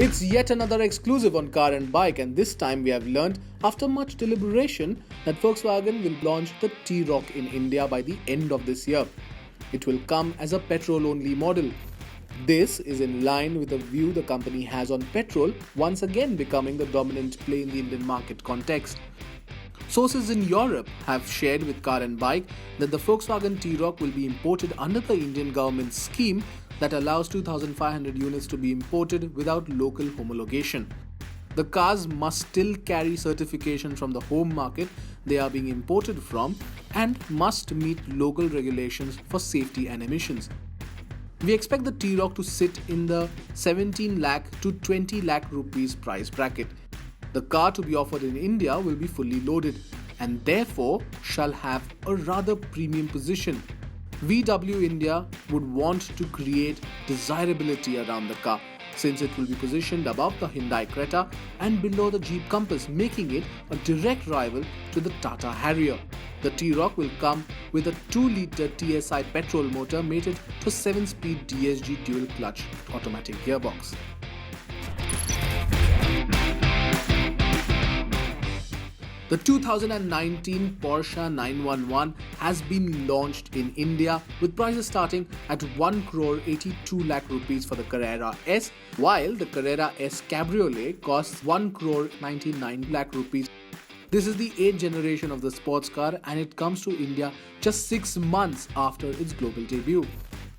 It's yet another exclusive on Car and Bike, and this time we have learned, after much deliberation, that Volkswagen will launch the T-Roc in India by the end of this year. It will come as a petrol-only model. This is in line with the view the company has on petrol, once again becoming the dominant play in the Indian market context. Sources in Europe have shared with Car and Bike that the Volkswagen T-Roc will be imported under the Indian government's scheme that allows 2,500 units to be imported without local homologation. The cars must still carry certification from the home market they are being imported from and must meet local regulations for safety and emissions. We expect the T-Roc to sit in the 17 lakh to 20 lakh rupees price bracket. The car to be offered in India will be fully loaded and therefore shall have a rather premium position. VW India would want to create desirability around the car since it will be positioned above the Hyundai Creta and below the Jeep Compass, making it a direct rival to the Tata Harrier. The T-Roc will come with a 2-litre TSI petrol motor mated to a 7-speed DSG dual-clutch automatic gearbox. The 2019 Porsche 911 has been launched in India with prices starting at 1 crore 82 lakh rupees for the Carrera S, while the Carrera S Cabriolet costs 1 crore 99 lakh rupees. This is the 8th generation of the sports car and it comes to India just 6 months after its global debut.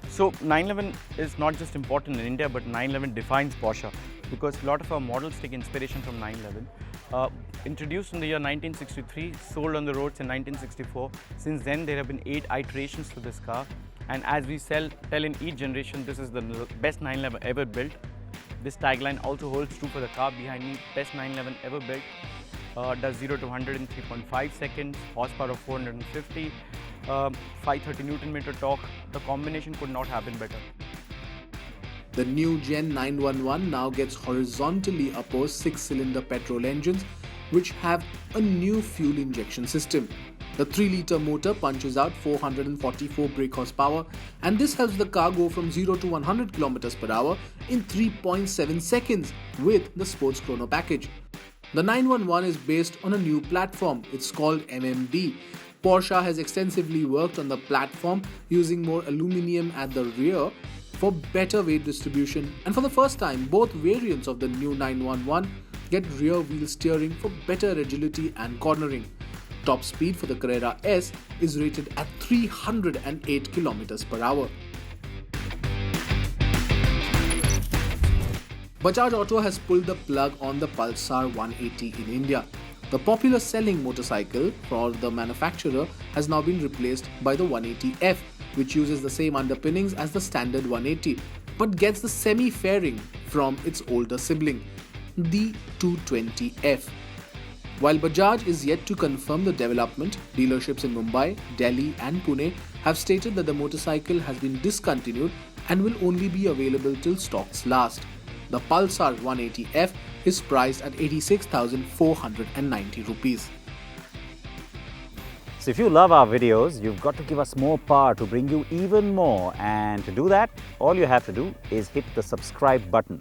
So 911 is not just important in India, but 911 defines Porsche because a lot of our models take inspiration from 911. Introduced in the year 1963, sold on the roads in 1964. Since then, there have been 8 iterations to this car. And as we tell in each generation, this is the best 911 ever built. This tagline also holds true for the car behind me, best 911 ever built. Does 0 to 100 in 3.5 seconds, horsepower of 450, 530 Newton-meter torque. The combination could not have been better. The new Gen 911 now gets horizontally opposed 6-cylinder petrol engines which have a new fuel injection system. The 3-litre motor punches out 444 brake horsepower and this helps the car go from 0 to 100 km per hour in 3.7 seconds with the Sports Chrono package. The 911 is based on a new platform. It's called MMB. Porsche has extensively worked on the platform using more aluminium at the rear for better weight distribution, and for the first time both variants of the new 911 get rear wheel steering for better agility and cornering. Top speed for the Carrera S is rated at 308 km per hour. Bajaj Auto has pulled the plug on the Pulsar 180 in India. The popular selling motorcycle for the manufacturer has now been replaced by the 180F, which uses the same underpinnings as the standard 180, but gets the semi-fairing from its older sibling, the 220F. While Bajaj is yet to confirm the development, dealerships in Mumbai, Delhi and Pune have stated that the motorcycle has been discontinued and will only be available till stocks last. The Pulsar 180F is priced at 86,490 rupees. So if you love our videos, you've got to give us more power to bring you even more. And to do that, all you have to do is hit the subscribe button.